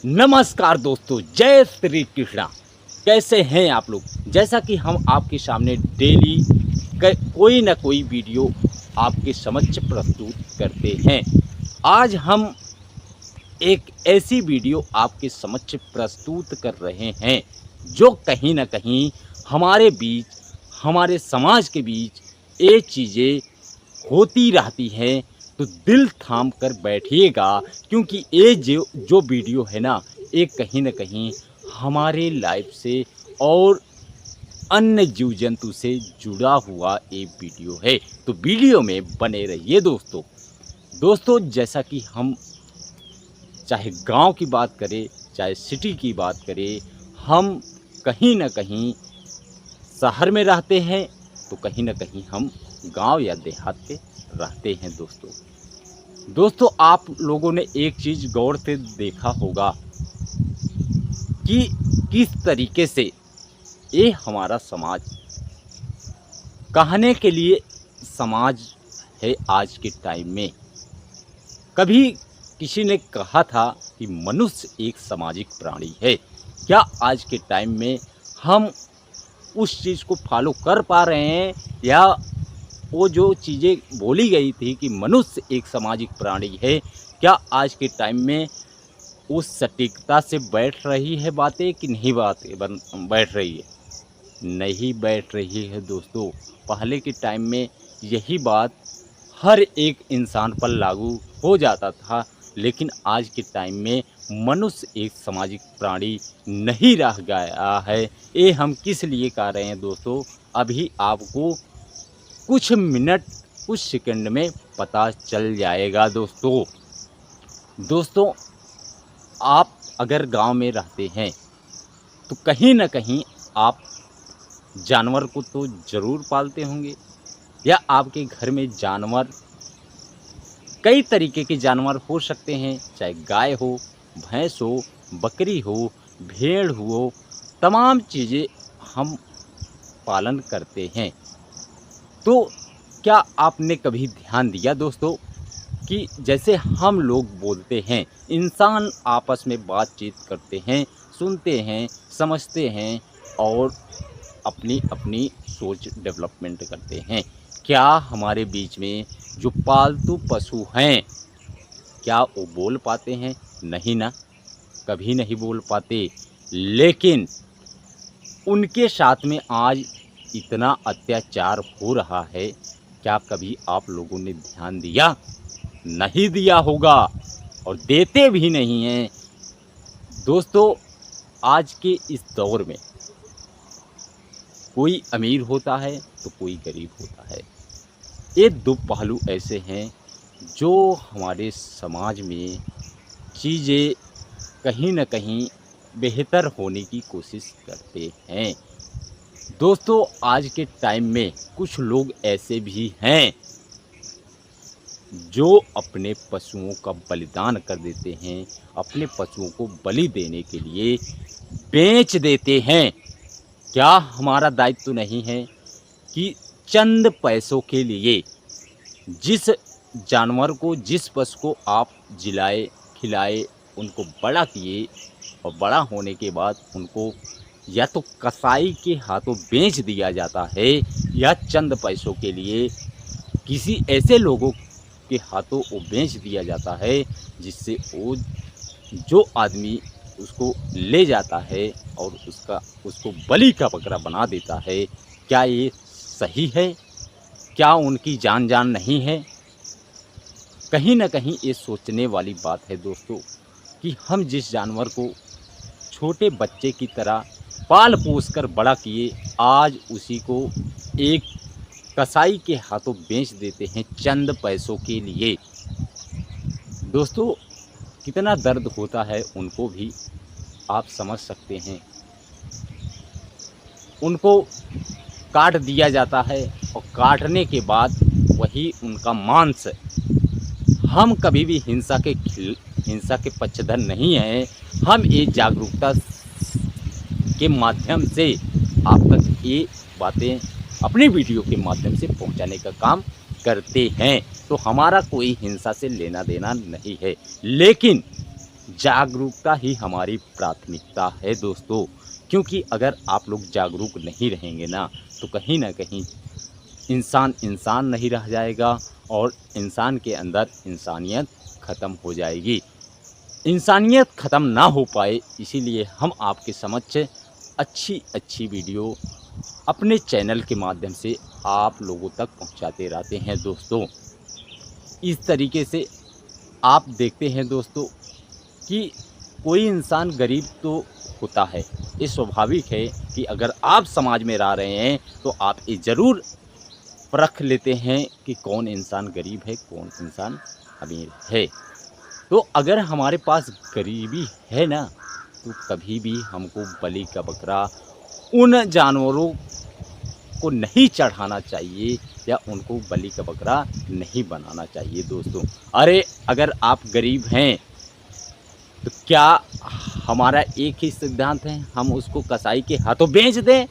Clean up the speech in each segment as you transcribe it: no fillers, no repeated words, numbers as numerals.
नमस्कार दोस्तों, जय श्री कृष्णा। कैसे हैं आप लोग? जैसा कि हम आपके सामने डेली कोई ना कोई वीडियो आपके समक्ष प्रस्तुत करते हैं। आज हम एक ऐसी वीडियो आपके समक्ष प्रस्तुत कर रहे हैं जो कहीं ना कहीं हमारे बीच, हमारे समाज के बीच ये चीज़ें होती रहती हैं। तो दिल थाम कर बैठिएगा, क्योंकि ये जो जो वीडियो है ना, ये कहीं न कहीं हमारे लाइफ से और अन्य जीव जंतु से जुड़ा हुआ एक वीडियो है। तो वीडियो में बने रहिए दोस्तों। दोस्तों, जैसा कि हम चाहे गांव की बात करें, चाहे सिटी की बात करें, हम कहीं न कहीं शहर में रहते हैं, तो कहीं न कहीं हम गांव या देहात के रहते हैं दोस्तों। दोस्तों, आप लोगों ने एक चीज़ गौर से देखा होगा कि किस तरीके से ये हमारा समाज कहने के लिए समाज है आज के टाइम में। कभी किसी ने कहा था कि मनुष्य एक सामाजिक प्राणी है। क्या आज के टाइम में हम उस चीज़ को फॉलो कर पा रहे हैं, या वो जो चीज़ें बोली गई थी कि मनुष्य एक सामाजिक प्राणी है, क्या आज के टाइम में उस सटीकता से बैठ रही है बातें कि नहीं बैठ रही है? नहीं बैठ रही है दोस्तों। पहले के टाइम में यही बात हर एक इंसान पर लागू हो जाता था, लेकिन आज के टाइम में मनुष्य एक सामाजिक प्राणी नहीं रह गया है। ये हम किस लिए कह रहे हैं दोस्तों, अभी आपको कुछ मिनट, कुछ सेकंड में पता चल जाएगा दोस्तों। दोस्तों, आप अगर गांव में रहते हैं तो कहीं ना कहीं आप जानवर को तो ज़रूर पालते होंगे, या आपके घर में जानवर, कई तरीके के जानवर हो सकते हैं, चाहे गाय हो, भैंस हो, बकरी हो, भेड़ हो, तमाम चीज़ें हम पालन करते हैं। तो क्या आपने कभी ध्यान दिया दोस्तों कि जैसे हम लोग बोलते हैं, इंसान आपस में बातचीत करते हैं, सुनते हैं, समझते हैं और अपनी अपनी सोच डेवलपमेंट करते हैं। क्या हमारे बीच में जो पालतू पशु हैं, क्या वो बोल पाते हैं? नहीं ना, कभी नहीं बोल पाते। लेकिन उनके साथ में आज इतना अत्याचार हो रहा है, क्या कभी आप लोगों ने ध्यान दिया? नहीं दिया होगा, और देते भी नहीं हैं दोस्तों। आज के इस दौर में कोई अमीर होता है तो कोई गरीब होता है। ये दो पहलू ऐसे हैं जो हमारे समाज में चीज़ें कहीं न कहीं बेहतर होने की कोशिश करते हैं दोस्तों। आज के टाइम में कुछ लोग ऐसे भी हैं जो अपने पशुओं का बलिदान कर देते हैं, अपने पशुओं को बलि देने के लिए बेच देते हैं। क्या हमारा दायित्व तो नहीं है कि चंद पैसों के लिए जिस जानवर को, जिस पशु को आप जिलाए, खिलाए, उनको बड़ा किए, और बड़ा होने के बाद उनको या तो कसाई के हाथों बेच दिया जाता है, या चंद पैसों के लिए किसी ऐसे लोगों के हाथों वो बेच दिया जाता है, जिससे वो जो आदमी उसको ले जाता है और उसको बलि का बकरा बना देता है। क्या ये सही है? क्या उनकी जान नहीं है? कहीं ना कहीं ये सोचने वाली बात है दोस्तों कि हम जिस जानवर को छोटे बच्चे की तरह पाल पोस कर बड़ा किए, आज उसी को एक कसाई के हाथों बेच देते हैं चंद पैसों के लिए। दोस्तों, कितना दर्द होता है उनको भी आप समझ सकते हैं। उनको काट दिया जाता है, और काटने के बाद वही उनका मांस। हम कभी भी हिंसा के पक्षधर नहीं हैं। हम ये जागरूकता के माध्यम से आप तक ये बातें अपनी वीडियो के माध्यम से पहुंचाने का काम करते हैं। तो हमारा कोई हिंसा से लेना देना नहीं है, लेकिन जागरूकता ही हमारी प्राथमिकता है दोस्तों, क्योंकि अगर आप लोग जागरूक नहीं रहेंगे ना, तो कहीं न कहीं इंसान इंसान नहीं रह जाएगा और इंसान के अंदर इंसानियत ख़त्म हो जाएगी। इंसानियत ख़त्म ना हो पाए, इसीलिए हम आपके समक्ष अच्छी वीडियो अपने चैनल के माध्यम से आप लोगों तक पहुंचाते रहते हैं दोस्तों। इस तरीके से आप देखते हैं दोस्तों कि कोई इंसान गरीब तो होता है, ये स्वाभाविक है कि अगर आप समाज में रह रहे हैं तो आप ये ज़रूर परख लेते हैं कि कौन इंसान गरीब है, कौन इंसान अमीर है। तो अगर हमारे पास गरीबी है ना, तो कभी भी हमको बलि का बकरा उन जानवरों को नहीं चढ़ाना चाहिए या उनको बलि का बकरा नहीं बनाना चाहिए दोस्तों। अरे अगर आप गरीब हैं तो क्या हमारा एक ही सिद्धांत है, हम उसको कसाई के हाथों बेच दें?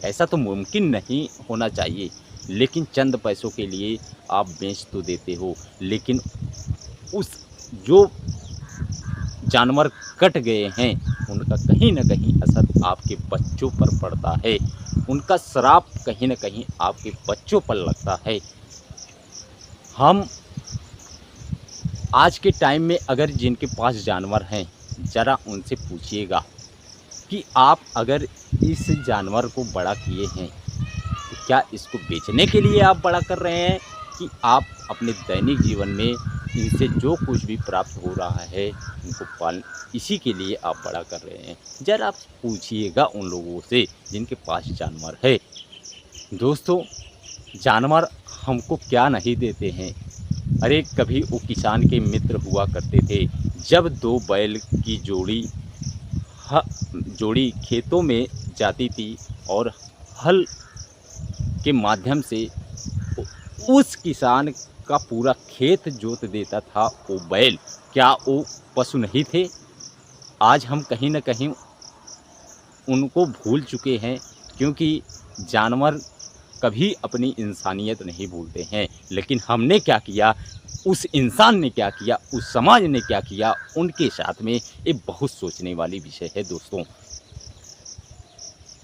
ऐसा तो मुमकिन नहीं होना चाहिए। लेकिन चंद पैसों के लिए आप बेच तो देते हो, लेकिन उस जो जानवर कट गए हैं उनका कहीं न कहीं असर आपके बच्चों पर पड़ता है, उनका श्राप कहीं न कहीं आपके बच्चों पर लगता है। हम आज के टाइम में अगर जिनके पास जानवर हैं, ज़रा उनसे पूछिएगा कि आप अगर इस जानवर को बड़ा किए हैं, तो क्या इसको बेचने के लिए आप बड़ा कर रहे हैं कि आप अपने दैनिक जीवन में इनसे जो कुछ भी प्राप्त हो रहा है उनको पाल इसी के लिए आप बड़ा कर रहे हैं? ज़रा आप पूछिएगा उन लोगों से जिनके पास जानवर है। दोस्तों, जानवर हमको क्या नहीं देते हैं। अरे कभी वो किसान के मित्र हुआ करते थे। जब दो बैल की जोड़ी खेतों में जाती थी और हल के माध्यम से उस किसान का पूरा खेत जोत देता था वो बैल, क्या वो पशु नहीं थे? आज हम कहीं न कहीं उनको भूल चुके हैं, क्योंकि जानवर कभी अपनी इंसानियत नहीं भूलते हैं। लेकिन हमने क्या किया, उस इंसान ने क्या किया, उस समाज ने क्या किया, उनके साथ में ये बहुत सोचने वाली विषय है दोस्तों।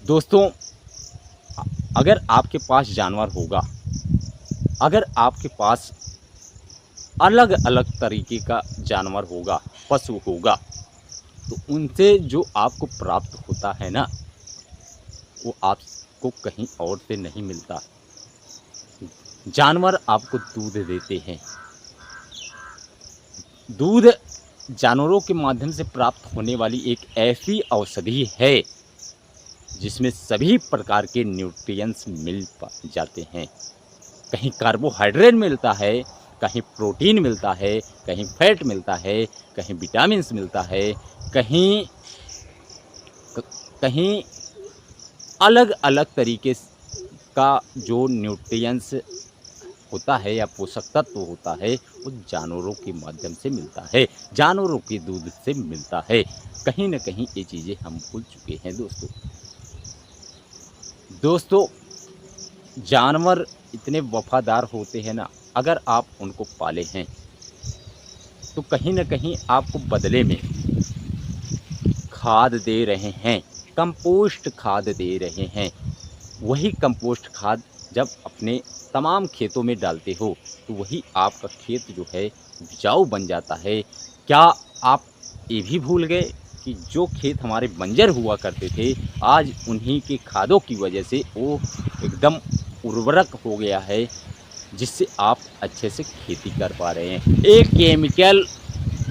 दोस्तों, अगर आपके पास जानवर होगा, अगर आपके पास अलग अलग तरीके का जानवर होगा, पशु होगा, तो उनसे जो आपको प्राप्त होता है ना, वो आपको कहीं और से नहीं मिलता। जानवर आपको दूध देते हैं। दूध जानवरों के माध्यम से प्राप्त होने वाली एक ऐसी औषधि है जिसमें सभी प्रकार के न्यूट्रिएंट्स मिल जाते हैं। कहीं कार्बोहाइड्रेट मिलता है, कहीं प्रोटीन मिलता है, कहीं फैट मिलता है, कहीं विटामिन्स मिलता है, कहीं कहीं अलग अलग तरीके का जो न्यूट्रिएंट्स होता है या पोषक तत्व होता है, वो जानवरों के माध्यम से मिलता है, जानवरों के दूध से मिलता है। कहीं न कहीं ये चीज़ें हम भूल चुके हैं दोस्तों। जानवर इतने वफ़ादार होते हैं ना, अगर आप उनको पाले हैं तो कहीं न कहीं आपको बदले में खाद दे रहे हैं, कंपोस्ट खाद दे रहे हैं। वही कंपोस्ट खाद जब अपने तमाम खेतों में डालते हो तो वही आपका खेत जो है उपजाऊ बन जाता है। क्या आप ये भी भूल गए कि जो खेत हमारे बंजर हुआ करते थे, आज उन्हीं के खादों की वजह से वो एकदम उर्वरक हो गया है, जिससे आप अच्छे से खेती कर पा रहे हैं। एक केमिकल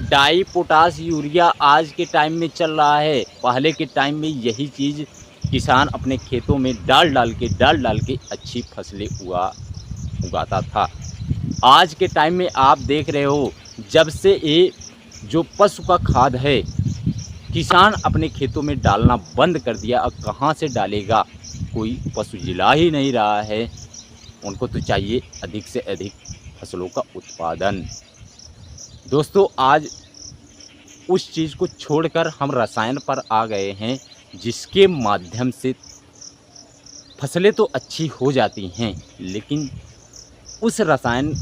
डाई, पोटास, यूरिया आज के टाइम में चल रहा है। पहले के टाइम में यही चीज़ किसान अपने खेतों में डाल डाल के अच्छी फसलें उगाता था। आज के टाइम में आप देख रहे हो, जब से ये जो पशु का खाद है किसान अपने खेतों में डालना बंद कर दिया। अब कहाँ से डालेगा, कोई पशु जिला ही नहीं रहा है। उनको तो चाहिए अधिक से अधिक फसलों का उत्पादन। दोस्तों, आज उस चीज़ को छोड़कर हम रसायन पर आ गए हैं, जिसके माध्यम से फसलें तो अच्छी हो जाती हैं, लेकिन उस रसायन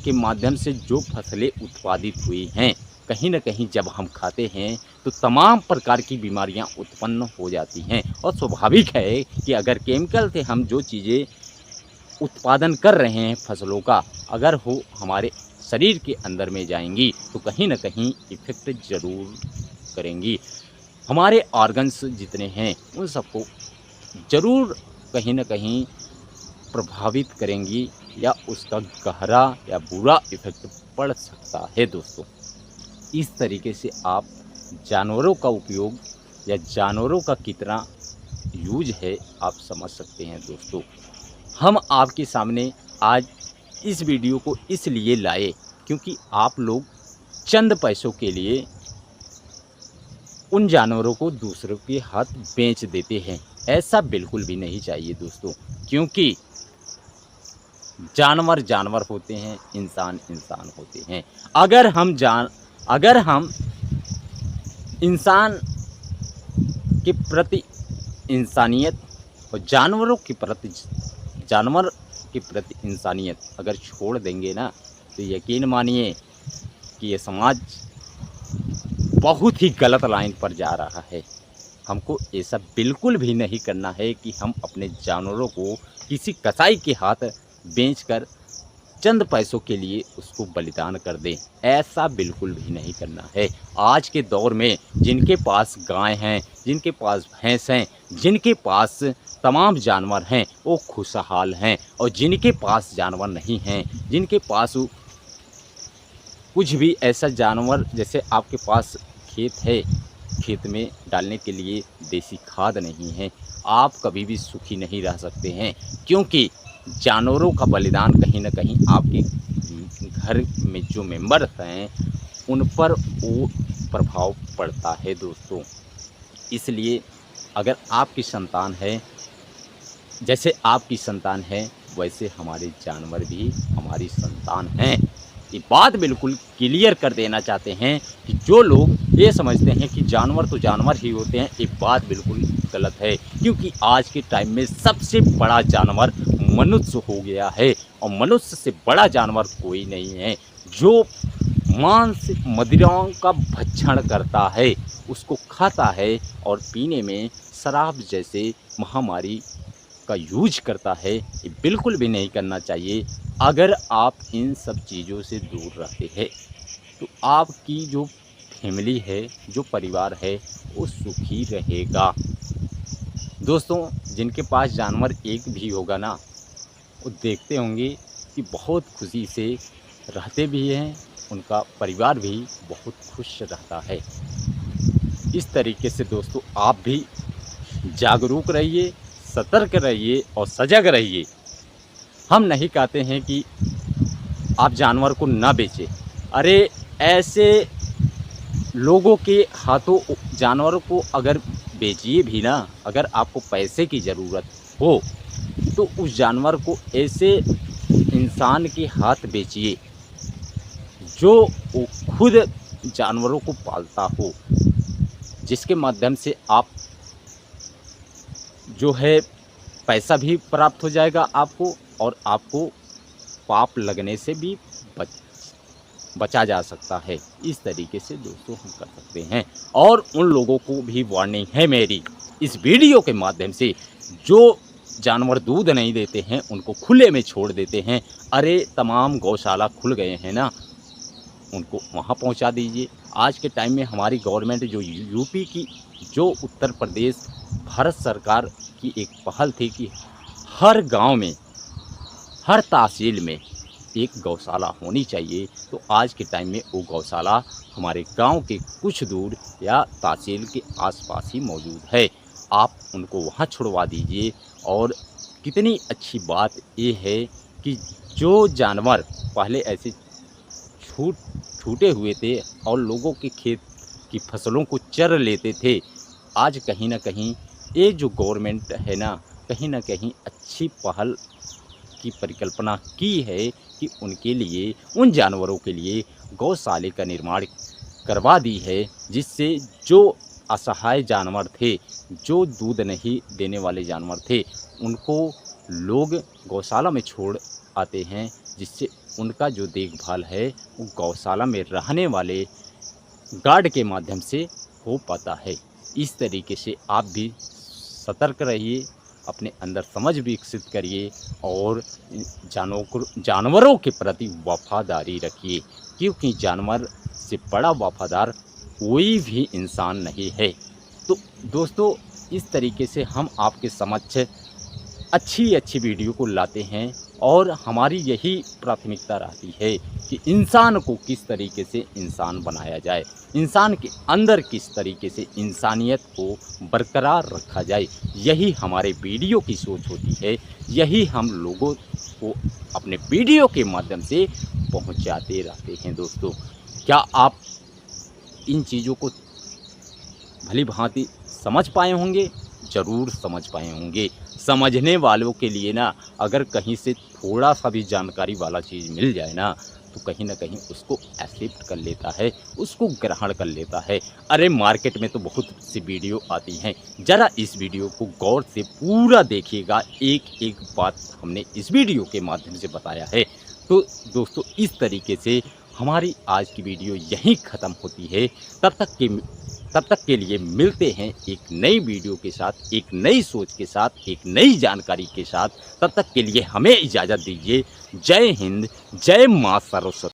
के माध्यम से जो फसलें उत्पादित हुई हैं कहीं न कहीं जब हम खाते हैं तो तमाम प्रकार की बीमारियां उत्पन्न हो जाती हैं। और स्वाभाविक है कि अगर केमिकल से हम जो चीज़ें उत्पादन कर रहे हैं फसलों का, अगर वो हमारे शरीर के अंदर में जाएँगी तो कहीं न कहीं इफ़ेक्ट ज़रूर करेंगी। हमारे ऑर्गन्स जितने हैं उन सबको ज़रूर कहीं न कहीं प्रभावित करेंगी या उसका गहरा या बुरा इफ़ेक्ट पड़ सकता है दोस्तों। इस तरीके से आप जानवरों का उपयोग या जानवरों का कितना यूज़ है आप समझ सकते हैं दोस्तों। हम आपके सामने आज इस वीडियो को इसलिए लाए क्योंकि आप लोग चंद पैसों के लिए उन जानवरों को दूसरों के हाथ बेच देते हैं। ऐसा बिल्कुल भी नहीं चाहिए दोस्तों, क्योंकि जानवर जानवर होते हैं, इंसान इंसान होते हैं। अगर हम इंसान के प्रति इंसानियत और जानवर के प्रति इंसानियत अगर छोड़ देंगे ना, तो यकीन मानिए कि ये समाज बहुत ही गलत लाइन पर जा रहा है। हमको ऐसा बिल्कुल भी नहीं करना है कि हम अपने जानवरों को किसी कसाई के हाथ बेचकर चंद पैसों के लिए उसको बलिदान कर दें। ऐसा बिल्कुल भी नहीं करना है। आज के दौर में जिनके पास गाय हैं, जिनके पास भैंस हैं, जिनके पास तमाम जानवर हैं, वो खुशहाल हैं। और जिनके पास जानवर नहीं हैं, जिनके पास कुछ भी ऐसा जानवर, जैसे आपके पास खेत है, खेत में डालने के लिए देसी खाद नहीं है, आप कभी भी सुखी नहीं रह सकते हैं। क्योंकि जानवरों का बलिदान कहीं न कहीं आपके घर में जो मेंबर्स हैं उन पर वो प्रभाव पड़ता है दोस्तों। इसलिए अगर आपकी संतान है, जैसे आपकी संतान है, वैसे हमारे जानवर भी हमारी संतान हैं। ये बात बिल्कुल क्लियर कर देना चाहते हैं कि जो लोग ये समझते हैं कि जानवर तो जानवर ही होते हैं, ये बात बिल्कुल गलत है। क्योंकि आज के टाइम में सबसे बड़ा जानवर मनुष्य हो गया है, और मनुष्य से बड़ा जानवर कोई नहीं है। जो मांस मदिराओं का भक्षण करता है, उसको खाता है और पीने में शराब जैसे महामारी का यूज करता है, ये बिल्कुल भी नहीं करना चाहिए। अगर आप इन सब चीज़ों से दूर रहते हैं तो आपकी जो फैमिली है, जो परिवार है, वो सुखी रहेगा। दोस्तों, जिनके पास जानवर एक भी होगा ना, वो देखते होंगे कि बहुत खुशी से रहते भी हैं, उनका परिवार भी बहुत खुश रहता है। इस तरीके से दोस्तों आप भी जागरूक रहिए, सतर्क रहिए और सजग रहिए। हम नहीं कहते हैं कि आप जानवर को ना बेचें। अरे ऐसे लोगों के हाथों जानवरों को अगर बेचिए भी ना, अगर आपको पैसे की ज़रूरत हो तो उस जानवर को ऐसे इंसान के हाथ बेचिए जो खुद जानवरों को पालता हो, जिसके माध्यम से आप जो है पैसा भी प्राप्त हो जाएगा आपको, और आपको पाप लगने से भी बचा जा सकता है। इस तरीके से दोस्तों हम कर सकते हैं। और उन लोगों को भी वार्निंग है मेरी इस वीडियो के माध्यम से, जो जानवर दूध नहीं देते हैं उनको खुले में छोड़ देते हैं। अरे तमाम गौशाला खुल गए हैं ना, उनको वहाँ पहुँचा दीजिए। आज के टाइम में हमारी गवर्नमेंट जो यूपी की, जो उत्तर प्रदेश भारत सरकार की एक पहल थी कि हर गांव में, हर तहसील में एक गौशाला होनी चाहिए। तो आज के टाइम में वो गौशाला हमारे गांव के कुछ दूर या तहसील के आसपास ही मौजूद है। आप उनको वहां छुड़वा दीजिए। और कितनी अच्छी बात ये है कि जो जानवर पहले ऐसे छूटे हुए थे और लोगों के खेत की फसलों को चर लेते थे, आज कहीं ना कहीं ये जो गवर्नमेंट है ना, कहीं ना कहीं अच्छी पहल की परिकल्पना की है कि उनके लिए, उन जानवरों के लिए गौशाले का निर्माण करवा दी है, जिससे जो असहाय जानवर थे, जो दूध नहीं देने वाले जानवर थे, उनको लोग गौशाला में छोड़ आते हैं, जिससे उनका जो देखभाल है वो गौशाला में रहने वाले गार्ड के माध्यम से हो पाता है। इस तरीके से आप भी सतर्क रहिए, अपने अंदर समझ विकसित करिए और जानवरों के प्रति वफादारी रखिए, क्योंकि जानवर से बड़ा वफादार कोई भी इंसान नहीं है। तो दोस्तों, इस तरीके से हम आपके समक्ष अच्छी वीडियो को लाते हैं और हमारी यही प्राथमिकता रहती है कि इंसान को किस तरीके से इंसान बनाया जाए, इंसान के अंदर किस तरीके से इंसानियत को बरकरार रखा जाए। यही हमारे वीडियो की सोच होती है, यही हम लोगों को अपने वीडियो के माध्यम से पहुंचाते रहते हैं। दोस्तों, क्या आप इन चीज़ों को भली भांति समझ पाए होंगे? ज़रूर समझ पाए होंगे। समझने वालों के लिए ना, अगर कहीं से थोड़ा सा भी जानकारी वाला चीज़ मिल जाए ना, तो कहीं ना कहीं उसको एक्सेप्ट कर लेता है, उसको ग्रहण कर लेता है। अरे मार्केट में तो बहुत सी वीडियो आती हैं, ज़रा इस वीडियो को गौर से पूरा देखिएगा। एक एक बात हमने इस वीडियो के माध्यम से बताया है। तो दोस्तों, इस तरीके से हमारी आज की वीडियो यहीं ख़त्म होती है। तब तक के लिए मिलते हैं एक नई वीडियो के साथ, एक नई सोच के साथ, एक नई जानकारी के साथ। तब तक के लिए हमें इजाज़त दीजिए। जय हिंद, जय माँ सरस्वती।